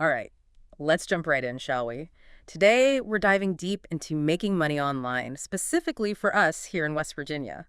All right, let's jump right in, shall we? Today, we're diving deep into making money online, specifically for us here in West Virginia.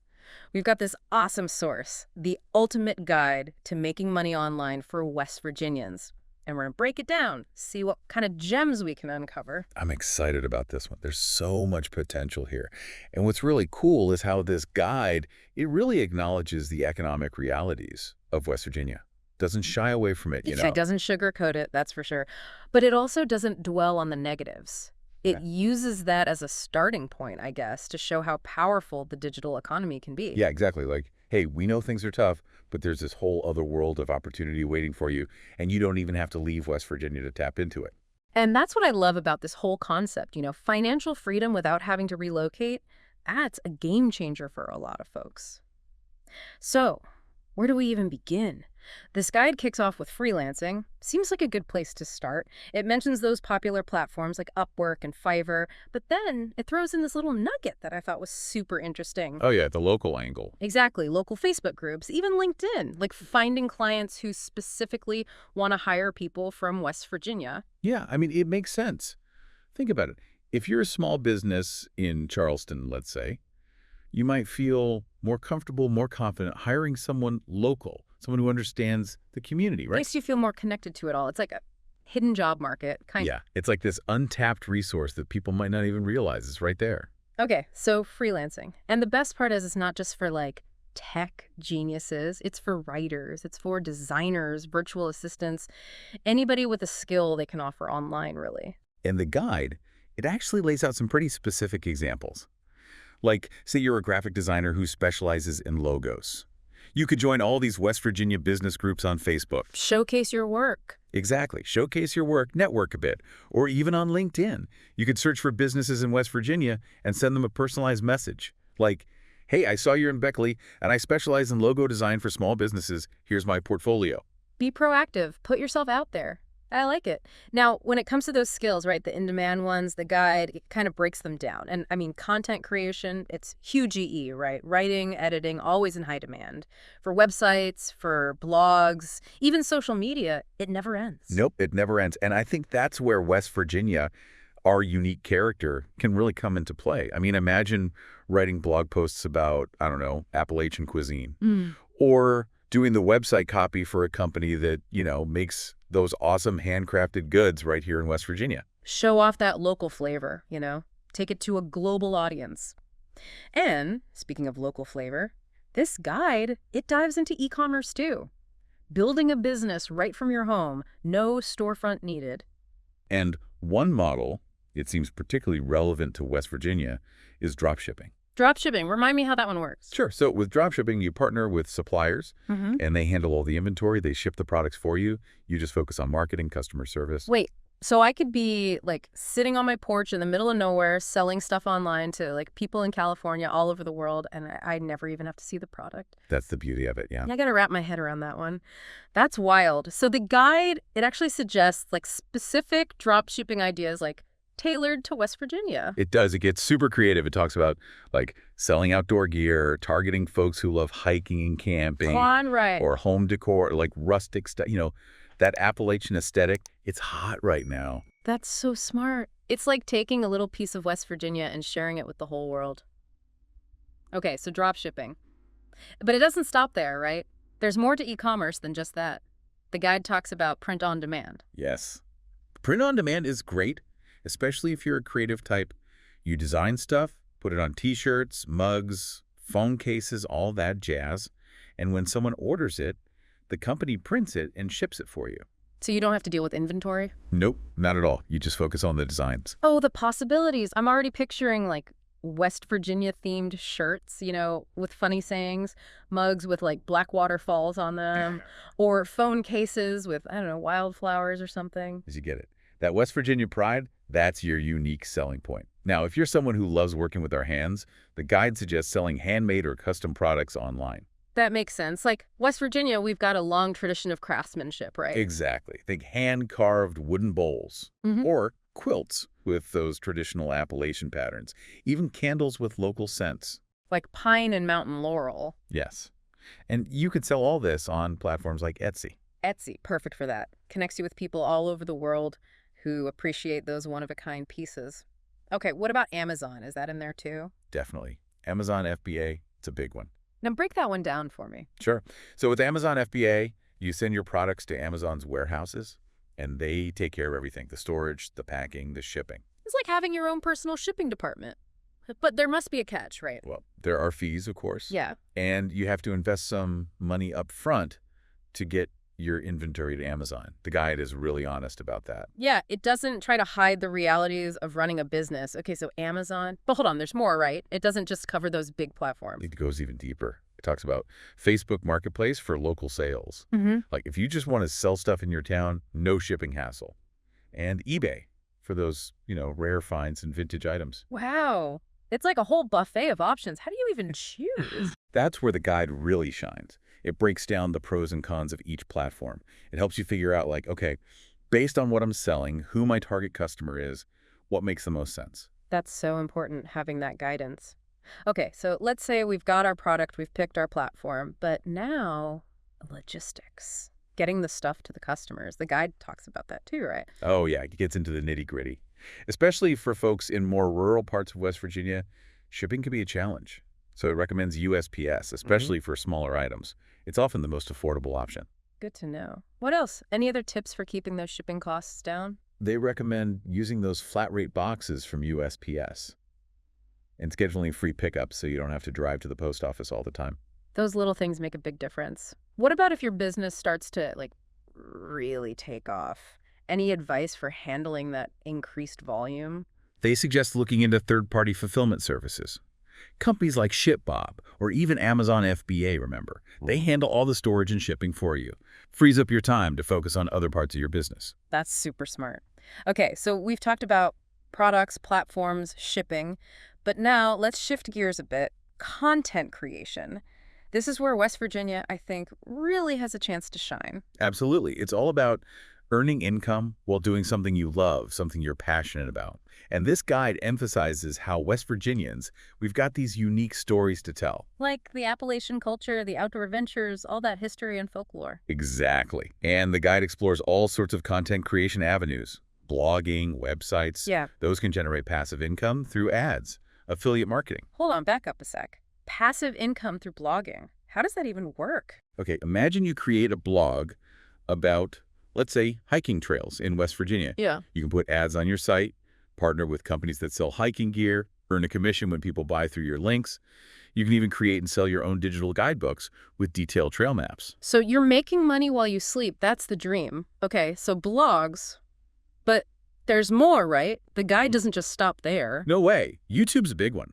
We've got this awesome source, the ultimate guide to making money online for West Virginians. And we're going to break it down, see what kind of gems we can uncover. I'm excited about this one. There's so much potential here. And what's really cool is how this guide, it really acknowledges the economic realities of West Virginia. Doesn't shy away from it, you Yeah, know. it doesn't sugarcoat it, that's for sure. But it also doesn't dwell on the negatives. It Yeah. uses that as a starting point, I guess, to show how powerful the digital economy can be. Yeah, exactly. Like, hey, we know things are tough, but there's this whole other world of opportunity waiting for you, and you don't even have to leave West Virginia to tap into it. And that's what I love about this whole concept. Financial freedom without having to relocate, that's a game changer for a lot of folks. So, where do we even begin? This guide kicks off with freelancing. Seems like a good place to start. It mentions those popular platforms like Upwork and Fiverr, but then it throws in this little nugget that I thought was super interesting. Oh, yeah, the local angle. Exactly, local Facebook groups, even LinkedIn, like finding clients who specifically want to hire people from West Virginia. Yeah, I mean, it makes sense. Think about it. If you're a small business in Charleston, let's say, you might feel more comfortable, more confident hiring someone local, someone who understands the community, right? Makes you feel more connected to it all. It's like a hidden job market, kind of. Yeah, it's like this untapped resource that people might not even realize is right there. Okay, so freelancing. And the best part is it's not just for like tech geniuses, it's for writers, it's for designers, virtual assistants, anybody with a skill they can offer online, really. And the guide, it actually lays out some pretty specific examples. Like, say you're a graphic designer who specializes in logos. You could join all these West Virginia business groups on Facebook. Showcase your work. Exactly. Showcase your work, network a bit. Or even on LinkedIn. You could search for businesses in West Virginia and send them a personalized message. Like, hey, I saw you're in Beckley, and I specialize in logo design for small businesses. Here's my portfolio. Be proactive. Put yourself out there. I like it. Now, when it comes to those skills, right, the in-demand ones, the guide, it kind of breaks them down. And I mean, content creation, it's huge EE, right? Writing, editing, always in high demand. For websites, for blogs, even social media, it never ends. Nope, it never ends. And I think that's where West Virginia, our unique character, can really come into play. I mean, imagine writing blog posts about, I don't know, Appalachian cuisine. Or doing the website copy for a company that, makes those awesome handcrafted goods right here in West Virginia. Show off that local flavor. Take it to a global audience. And speaking of local flavor, this guide, it dives into e-commerce too. Building a business right from your home, no storefront needed. And one model, it seems particularly relevant to West Virginia, is dropshipping. Dropshipping, remind me how that one works. Sure. So with dropshipping, you partner with suppliers, and they handle all the inventory. They ship the products for you. You just focus on marketing, customer service. Wait, so I could be like sitting on my porch in the middle of nowhere selling stuff online to like people in California all over the world, and I never even have to see the product. That's the beauty of it, yeah. I got to wrap my head around that one. That's wild. So the guide, it actually suggests like specific dropshipping ideas like tailored to West Virginia. It does. It gets super creative. It talks about like selling outdoor gear, targeting folks who love hiking and camping, Right. or home decor, like rustic stuff. That Appalachian aesthetic, it's hot right now. That's so smart. It's like taking a little piece of West Virginia and sharing it with the whole world. Okay, so dropshipping. But it doesn't stop there, right? There's more to e-commerce than just that. The guide talks about print on demand. Yes. Print on demand is great, especially if you're a creative type. You design stuff, put it on t-shirts, mugs, phone cases, all that jazz. And when someone orders it, the company prints it and ships it for you. So you don't have to deal with inventory? Nope, not at all. You just focus on the designs. Oh, the possibilities. I'm already picturing like West Virginia themed shirts, with funny sayings, mugs with like black waterfalls on them, or phone cases with, I don't know, wildflowers or something. As you get it. That West Virginia pride, that's your unique selling point. Now, if you're someone who loves working with our hands, the guide suggests selling handmade or custom products online. That makes sense. Like West Virginia, we've got a long tradition of craftsmanship, right? Exactly. Think hand-carved wooden bowls or quilts with those traditional Appalachian patterns, even candles with local scents. Like pine and mountain laurel. Yes. And you could sell all this on platforms like Etsy. Etsy, perfect for that. Connects you with people all over the world who appreciate those one-of-a-kind pieces. Okay, what about Amazon? Is that in there too? Definitely. Amazon FBA, it's a big one. Now break that one down for me. Sure. So with Amazon FBA, you send your products to Amazon's warehouses, and they take care of everything, the storage, the packing, the shipping. It's like having your own personal shipping department. But there must be a catch, right? Well, there are fees, of course. Yeah. And you have to invest some money up front to get your inventory to Amazon. The guide is really honest about that. Yeah, it doesn't try to hide the realities of running a business. Okay, so Amazon. But hold on, there's more, right? It doesn't just cover those big platforms. It goes even deeper. It talks about Facebook Marketplace for local sales. Like if you just want to sell stuff in your town, no shipping hassle. And eBay for those, rare finds and vintage items. Wow. It's like a whole buffet of options. How do you even choose? That's where the guide really shines. It breaks down the pros and cons of each platform. It helps you figure out, like, okay, based on what I'm selling, who my target customer is, what makes the most sense. That's so important, having that guidance. Okay, so let's say we've got our product, we've picked our platform, but now logistics. Getting the stuff to the customers. The guide talks about that too, right? Oh, yeah, it gets into the nitty-gritty. Especially for folks in more rural parts of West Virginia, shipping can be a challenge. So it recommends USPS, especially for smaller items. It's often the most affordable option. Good to know. What else? Any other tips for keeping those shipping costs down? They recommend using those flat rate boxes from USPS and scheduling free pickups so you don't have to drive to the post office all the time. Those little things make a big difference. What about if your business starts to, really take off? Any advice for handling that increased volume? They suggest looking into third-party fulfillment services. Companies like ShipBob or even Amazon FBA, remember, they handle all the storage and shipping for you. Frees up your time to focus on other parts of your business. That's super smart. Okay, so we've talked about products, platforms, shipping, but now let's shift gears a bit. Content creation. This is where West Virginia, I think, really has a chance to shine. Absolutely. It's all about earning income while doing something you love, something you're passionate about. And this guide emphasizes how West Virginians, we've got these unique stories to tell. Like the Appalachian culture, the outdoor adventures, all that history and folklore. Exactly. And the guide explores all sorts of content creation avenues. Blogging, websites. Yeah. Those can generate passive income through ads, affiliate marketing. Hold on, back up a sec. Passive income through blogging. How does that even work? Okay, imagine you create a blog about, let's say, hiking trails in West Virginia. Yeah. You can put ads on your site, partner with companies that sell hiking gear, earn a commission when people buy through your links. You can even create and sell your own digital guidebooks with detailed trail maps. So you're making money while you sleep. That's the dream. Okay, so blogs. But there's more, right? The guide doesn't just stop there. No way. YouTube's a big one.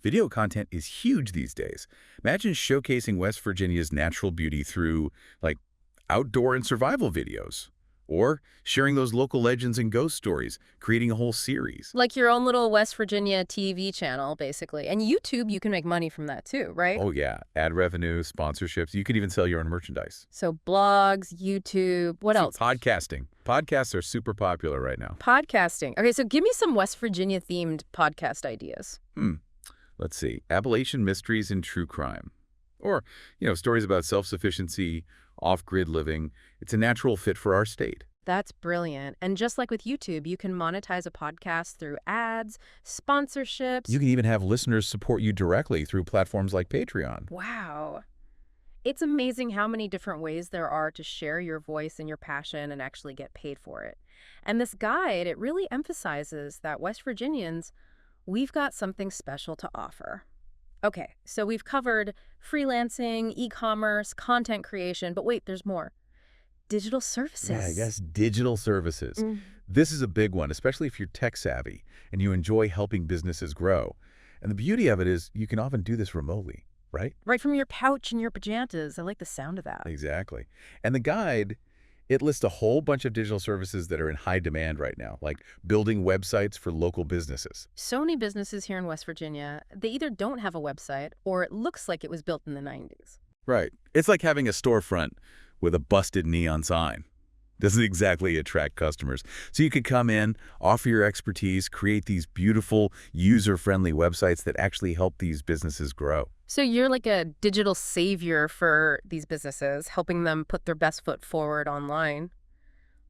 Video content is huge these days. Imagine showcasing West Virginia's natural beauty through, outdoor and survival videos. Or sharing those local legends and ghost stories, creating a whole series. Like your own little West Virginia TV channel, basically. And YouTube, you can make money from that too, right? Oh, yeah. Ad revenue, sponsorships. You could even sell your own merchandise. So blogs, YouTube, what else? Podcasting. Podcasts are super popular right now. Podcasting. Okay, so give me some West Virginia-themed podcast ideas. Let's see. Appalachian mysteries and true crime. Or, stories about self-sufficiency, off-grid living. It's a natural fit for our state. That's brilliant. And just like with YouTube, you can monetize a podcast through ads, sponsorships. You can even have listeners support you directly through platforms like Patreon. Wow. It's amazing how many different ways there are to share your voice and your passion and actually get paid for it. And this guide, it really emphasizes that West Virginians, we've got something special to offer. Okay, so we've covered freelancing, e-commerce, content creation, but wait, there's more. Digital services. Yeah, I guess digital services. This is a big one, especially if you're tech savvy and you enjoy helping businesses grow. And the beauty of it is you can often do this remotely, right? Right from your couch and your pajamas. I like the sound of that. Exactly. And the guide, it lists a whole bunch of digital services that are in high demand right now, like building websites for local businesses. So many businesses here in West Virginia, they either don't have a website or it looks like it was built in the 90s. Right. It's like having a storefront with a busted neon sign. Doesn't exactly attract customers. So you could come in, offer your expertise, create these beautiful, user-friendly websites that actually help these businesses grow. So you're like a digital savior for these businesses, helping them put their best foot forward online.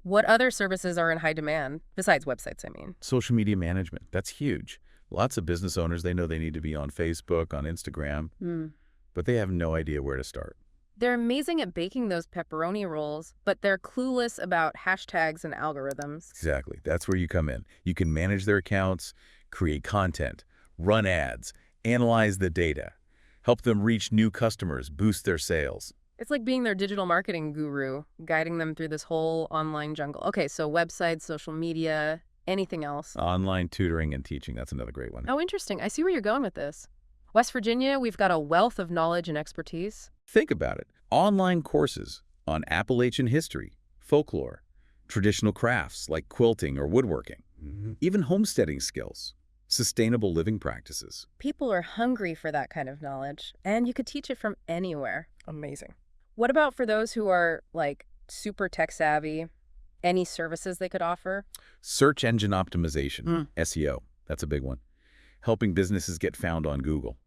What other services are in high demand, besides websites, I mean? Social media management, that's huge. Lots of business owners, they know they need to be on Facebook, on Instagram, Hmm. but they have no idea where to start. They're amazing at baking those pepperoni rolls, but they're clueless about hashtags and algorithms. Exactly. That's where you come in. You can manage their accounts, create content, run ads, analyze the data, help them reach new customers, boost their sales. It's like being their digital marketing guru, guiding them through this whole online jungle. Okay, so websites, social media, anything else? Online tutoring and teaching, that's another great one. Oh, interesting. I see where you're going with this. West Virginia, we've got a wealth of knowledge and expertise. Think about it. Online courses on Appalachian history, folklore, traditional crafts like quilting or woodworking, even homesteading skills, sustainable living practices. People are hungry for that kind of knowledge, and you could teach it from anywhere. Amazing. What about for those who are, like, super tech savvy? Any services they could offer? Search engine optimization, SEO, that's a big one. Helping businesses get found on Google,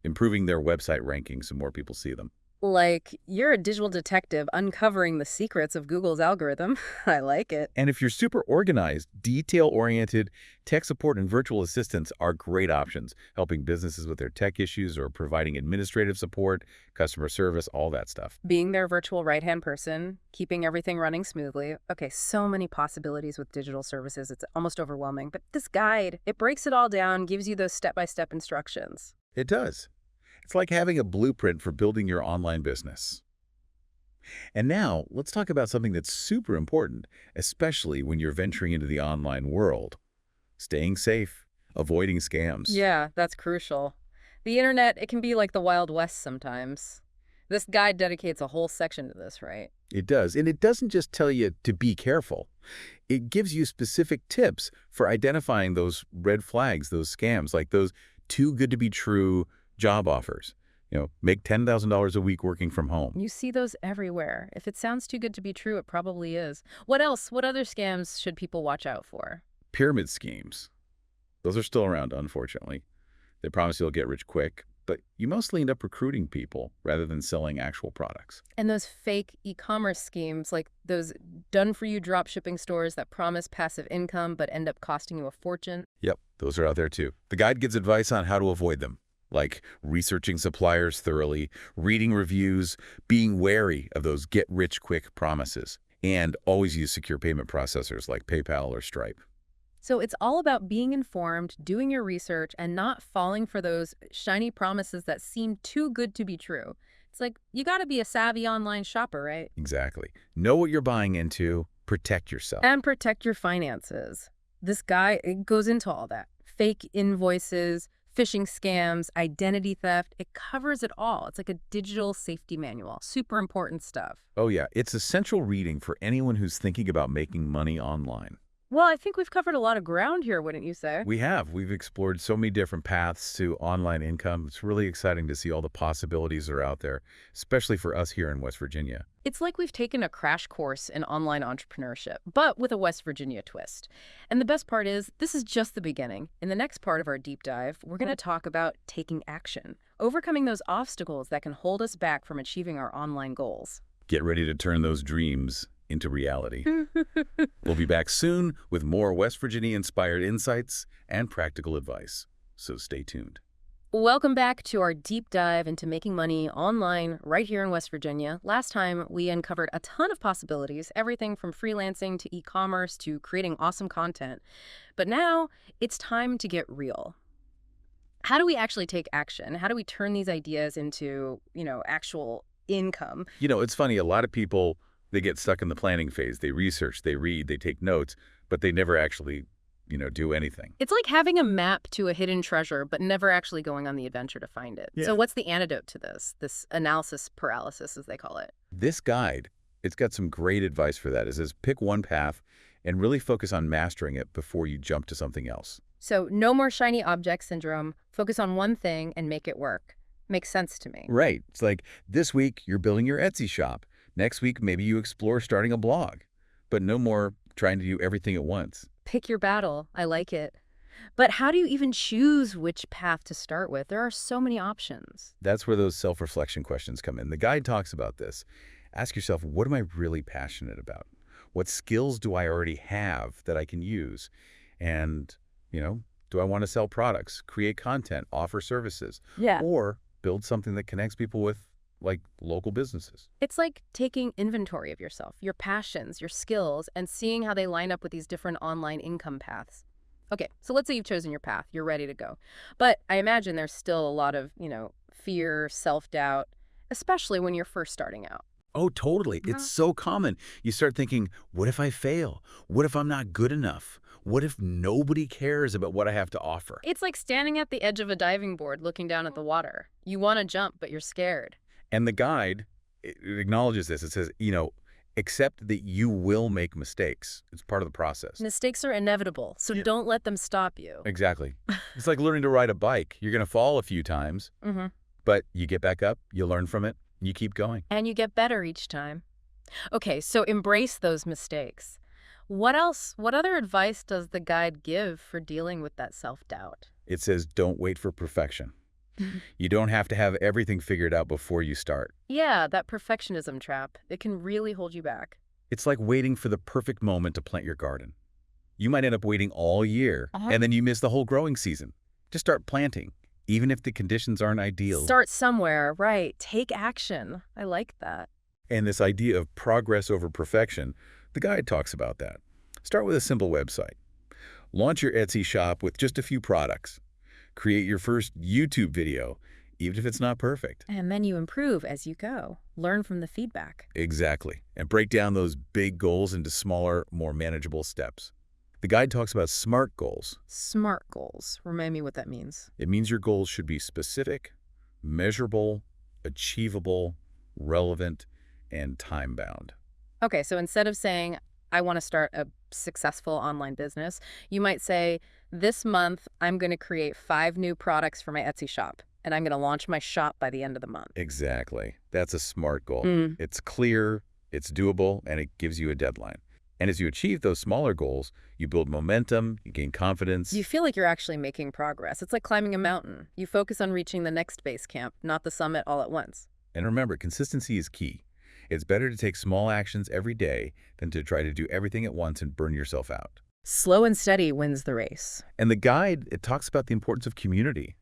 improving their website rankings so more people see them. Like, you're a digital detective uncovering the secrets of Google's algorithm. I like it. And if you're super organized, detail-oriented, tech support and virtual assistants are great options, helping businesses with their tech issues or providing administrative support, customer service, all that stuff. Being their virtual right-hand person, keeping everything running smoothly. Okay, so many possibilities with digital services. It's almost overwhelming. But this guide, it breaks it all down, gives you those step-by-step instructions. It does. It's like having a blueprint for building your online business. And now, let's talk about something that's super important, especially when you're venturing into the online world. Staying safe, avoiding scams. Yeah, that's crucial. The internet, it can be like the Wild West sometimes. This guide dedicates a whole section to this, right? It does. And it doesn't just tell you to be careful. It gives you specific tips for identifying those red flags, those scams, like those too good to be true job offers. Make $10,000 a week working from home. You see those everywhere. If it sounds too good to be true, it probably is. What else? What other scams should people watch out for? Pyramid schemes. Those are still around, unfortunately. They promise you'll get rich quick, but you mostly end up recruiting people rather than selling actual products. And those fake e-commerce schemes, like those done-for-you dropshipping stores that promise passive income but end up costing you a fortune. Yep, those are out there too. The guide gives advice on how to avoid them, like researching suppliers thoroughly, reading reviews, being wary of those get-rich-quick promises, and always use secure payment processors like PayPal or Stripe. So it's all about being informed, doing your research, and not falling for those shiny promises that seem too good to be true. It's like, you got to be a savvy online shopper, right? Exactly. Know what you're buying into, protect yourself. And protect your finances. This guy, it goes into all that. Fake invoices, phishing scams, identity theft. It covers it all. It's like a digital safety manual. Super important stuff. Oh yeah, it's essential reading for anyone who's thinking about making money online. Well, I think we've covered a lot of ground here, wouldn't you say? We have. We've explored so many different paths to online income. It's really exciting to see all the possibilities that are out there, especially for us here in West Virginia. It's like we've taken a crash course in online entrepreneurship, but with a West Virginia twist. And the best part is, this is just the beginning. In the next part of our deep dive, we're going to talk about taking action, overcoming those obstacles that can hold us back from achieving our online goals. Get ready to turn those dreams into reality. We'll be back soon with more West Virginia-inspired insights and practical advice, so stay tuned. Welcome back to our deep dive into making money online right here in West Virginia. Last time, we uncovered a ton of possibilities, everything from freelancing to e-commerce to creating awesome content. But now, it's time to get real. How do we actually take action? How do we turn these ideas into, actual income? It's funny, a lot of people, they get stuck in the planning phase. They research, they read, they take notes, but they never actually, do anything. It's like having a map to a hidden treasure, but never actually going on the adventure to find it. Yeah. So what's the antidote to this analysis paralysis, as they call it? This guide, it's got some great advice for that. It says pick one path and really focus on mastering it before you jump to something else. So no more shiny object syndrome. Focus on one thing and make it work. Makes sense to me. Right. It's like this week you're building your Etsy shop. Next week, maybe you explore starting a blog. but no more trying to do everything at once. Pick your battle. I like it. But how do you even choose which path to start with? There are so many options. That's where those self-reflection questions come in. The guide talks about this. Ask yourself, what am I really passionate about? What skills do I already have that I can use? And, do I want to sell products, create content, offer services, Yeah. or build something that connects people with, like, local businesses? It's like taking inventory of yourself, your passions, your skills, and seeing how they line up with these different online income paths. Okay, so let's say you've chosen your path, you're ready to go. But I imagine there's still a lot of, fear, self-doubt, especially when you're first starting out. Oh, totally. It's so common. You start thinking, what if I fail? What if I'm not good enough? What if nobody cares about what I have to offer? It's like standing at the edge of a diving board looking down at the water. You want to jump, but you're scared. And the guide, it acknowledges this. It says, accept that you will make mistakes. It's part of the process. Mistakes are inevitable, so don't let them stop you. Exactly. It's like learning to ride a bike. You're going to fall a few times, but you get back up, you learn from it, and you keep going. And you get better each time. Okay, so embrace those mistakes. What else? What other advice does the guide give for dealing with that self-doubt? It says, don't wait for perfection. You don't have to have everything figured out before you start. Yeah, that perfectionism trap. It can really hold you back. It's like waiting for the perfect moment to plant your garden. You might end up waiting all year, and then you miss the whole growing season. Just start planting, even if the conditions aren't ideal. Start somewhere, right. Take action. I like that. And this idea of progress over perfection, the guide talks about that. Start with a simple website. Launch your Etsy shop with just a few products. Create your first YouTube video, even if it's not perfect. And then you improve as you go. Learn from the feedback. Exactly. And break down those big goals into smaller, more manageable steps. The guide talks about SMART goals. SMART goals. Remind me what that means. It means your goals should be specific, measurable, achievable, relevant, and time-bound. Okay, so instead of saying, I want to start a successful online business, you might say, this month, I'm going to create 5 new products for my Etsy shop, and I'm going to launch my shop by the end of the month. Exactly. That's a SMART goal. It's clear, it's doable, and it gives you a deadline. And as you achieve those smaller goals, you build momentum, you gain confidence. You feel like you're actually making progress. It's like climbing a mountain. You focus on reaching the next base camp, not the summit all at once. And remember, consistency is key. It's better to take small actions every day than to try to do everything at once and burn yourself out. Slow and steady wins the race. And the guide, it talks about the importance of community,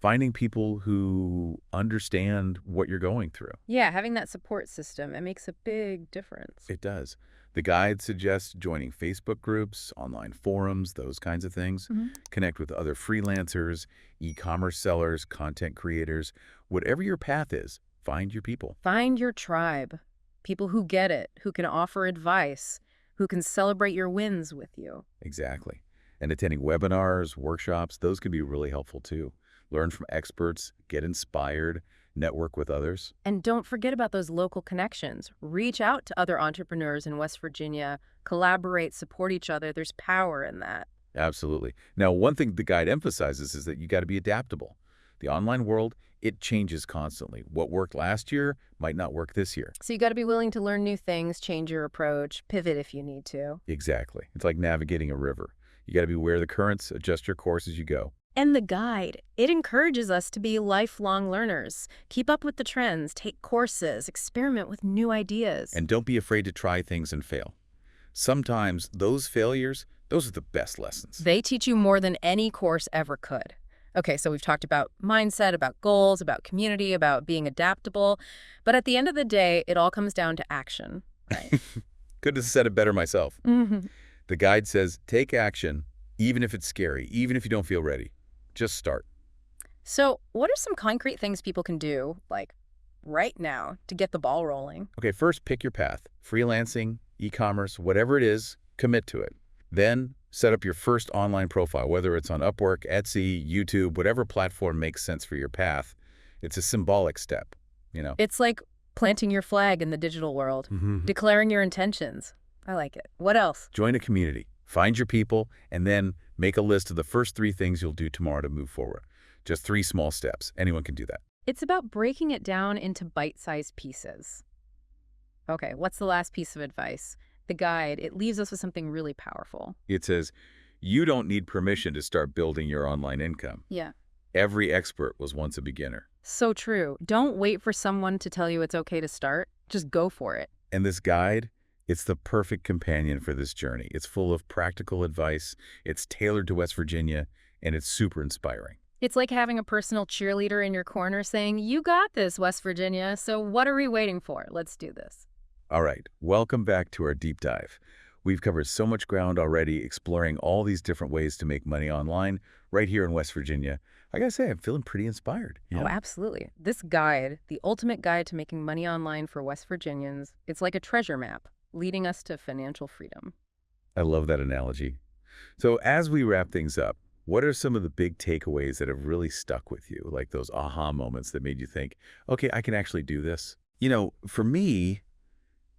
finding people who understand what you're going through. Yeah, having that support system, it makes a big difference. It does. The guide suggests joining Facebook groups, online forums, those kinds of things. Connect with other freelancers, e-commerce sellers, content creators. Whatever your path is, find your people. Find your tribe. People who get it, who can offer advice, who can celebrate your wins with you. Exactly. And attending webinars, workshops, those can be really helpful too. Learn from experts, get inspired, network with others. And don't forget about those local connections. Reach out to other entrepreneurs in West Virginia, collaborate, support each other. There's power in that. Absolutely. Now, one thing the guide emphasizes is that you got to be adaptable. The online world, it changes constantly. What worked last year might not work this year. So you got to be willing to learn new things, change your approach, pivot if you need to. Exactly. It's like navigating a river. You got to be aware of the currents, adjust your course as you go. And the guide, it encourages us to be lifelong learners. Keep up with the trends, take courses, experiment with new ideas. And don't be afraid to try things and fail. Sometimes those failures, those are the best lessons. They teach you more than any course ever could. Okay, so we've talked about mindset, about goals, about community, about being adaptable. But at the end of the day, it all comes down to action, right? Couldn't have said it better myself. The guide says, take action, even if it's scary, even if you don't feel ready. Just start. So what are some concrete things people can do, like right now, to get the ball rolling? Okay, first pick your path. Freelancing, e-commerce, whatever it is, commit to it. Then set up your first online profile, whether it's on Upwork, Etsy, YouTube, whatever platform makes sense for your path. It's a symbolic step, It's like planting your flag in the digital world, declaring your intentions. I like it. What else? Join a community. Find your people, and then make a list of the first 3 things you'll do tomorrow to move forward. Just 3 small steps. Anyone can do that. It's about breaking it down into bite-sized pieces. Okay, what's the last piece of advice? the guide, it leaves us with something really powerful. It says, you don't need permission to start building your online income. Yeah. Every expert was once a beginner. So true. Don't wait for someone to tell you it's okay to start. Just go for it. And this guide, it's the perfect companion for this journey. It's full of practical advice, it's tailored to West Virginia, and it's super inspiring. It's like having a personal cheerleader in your corner saying, you got this, West Virginia, so what are we waiting for? Let's do this. All right, welcome back to our deep dive. We've covered so much ground already, exploring all these different ways to make money online right here in West Virginia. I gotta say, I'm feeling pretty inspired. Oh, absolutely. This guide, the ultimate guide to making money online for West Virginians, it's like a treasure map leading us to financial freedom. I love that analogy. So as we wrap things up, what are some of the big takeaways that have really stuck with you, like those aha moments that made you think, okay, I can actually do this? For me,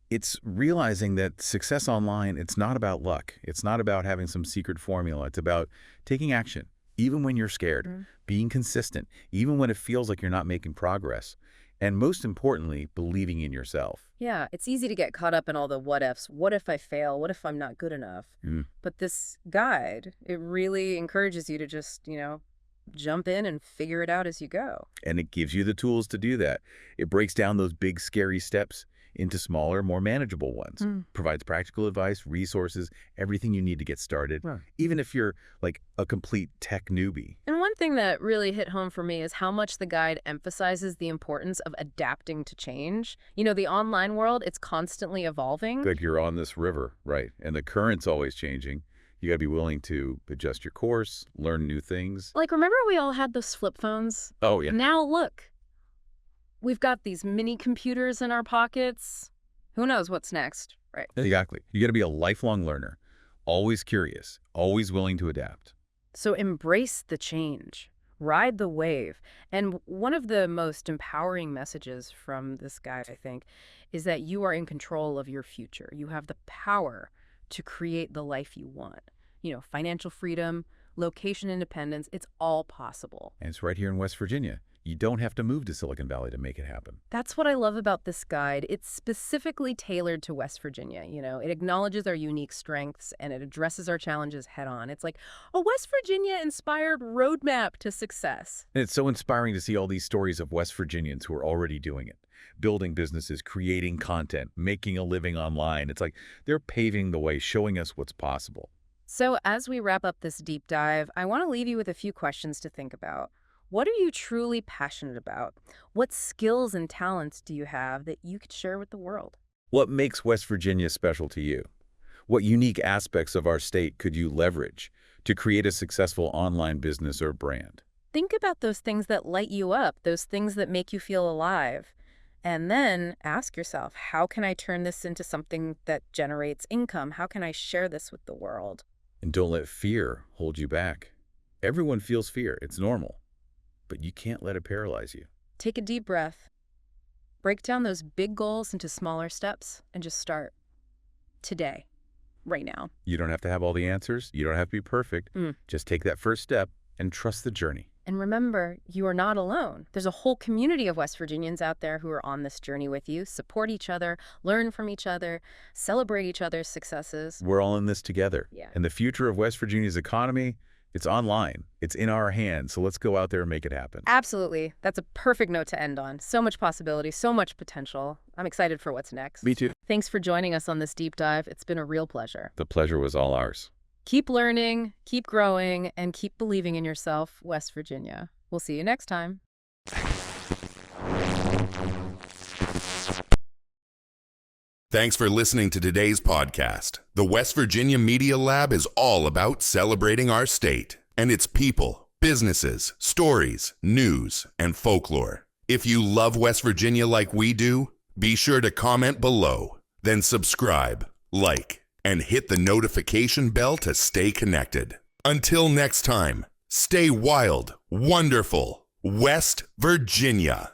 it's realizing that success online, it's not about luck. It's not about having some secret formula. It's about taking action, even when you're scared, being consistent, even when it feels like you're not making progress, and most importantly, believing in yourself. Yeah, it's easy to get caught up in all the what ifs. What if I fail? What if I'm not good enough? But this guide, it really encourages you to just, jump in and figure it out as you go. And it gives you the tools to do that. It breaks down those big, scary steps into smaller, more manageable ones. Provides practical advice, resources, everything you need to get started, even if you're like a complete tech newbie. And one thing that really hit home for me is how much the guide emphasizes the importance of adapting to change. The online world, it's constantly evolving. Like you're on this river, right? And the current's always changing. You got to be willing to adjust your course, learn new things. Like, remember we all had those flip phones? Oh, yeah. Now look. We've got these mini computers in our pockets. Who knows what's next, right? Exactly. You got to be a lifelong learner, always curious, always willing to adapt. So embrace the change, ride the wave. And one of the most empowering messages from this guide, I think, is that you are in control of your future. You have the power to create the life you want. Financial freedom, location independence, it's all possible. And it's right here in West Virginia. You don't have to move to Silicon Valley to make it happen. That's what I love about this guide. It's specifically tailored to West Virginia. It acknowledges our unique strengths and it addresses our challenges head on. It's like a West Virginia-inspired roadmap to success. And it's so inspiring to see all these stories of West Virginians who are already doing it, building businesses, creating content, making a living online. It's like they're paving the way, showing us what's possible. So as we wrap up this deep dive, I want to leave you with a few questions to think about. What are you truly passionate about? What skills and talents do you have that you could share with the world? What makes West Virginia special to you? What unique aspects of our state could you leverage to create a successful online business or brand? Think about those things that light you up, those things that make you feel alive. And then ask yourself, how can I turn this into something that generates income? How can I share this with the world? And don't let fear hold you back. Everyone feels fear. It's normal. But you can't let it paralyze you. Take a deep breath. Break down those big goals into smaller steps and just start today, right now. You don't have to have all the answers. You don't have to be perfect. Just take that first step and trust the journey. And remember, you are not alone. There's a whole community of West Virginians out there who are on this journey with you. Support each other, learn from each other, celebrate each other's successes. We're all in this together. Yeah. And the future of West Virginia's economy, it's online. It's in our hands. So let's go out there and make it happen. Absolutely. That's a perfect note to end on. So much possibility, so much potential. I'm excited for what's next. Me too. Thanks for joining us on this deep dive. It's been a real pleasure. The pleasure was all ours. Keep learning, keep growing, and keep believing in yourself, West Virginia. We'll see you next time. Thanks for listening to today's podcast. The West Virginia Media Lab is all about celebrating our state and its people, businesses, stories, news, and folklore. If you love West Virginia like we do, be sure to comment below, then subscribe, like, and hit the notification bell to stay connected. Until next time, stay wild, wonderful, West Virginia.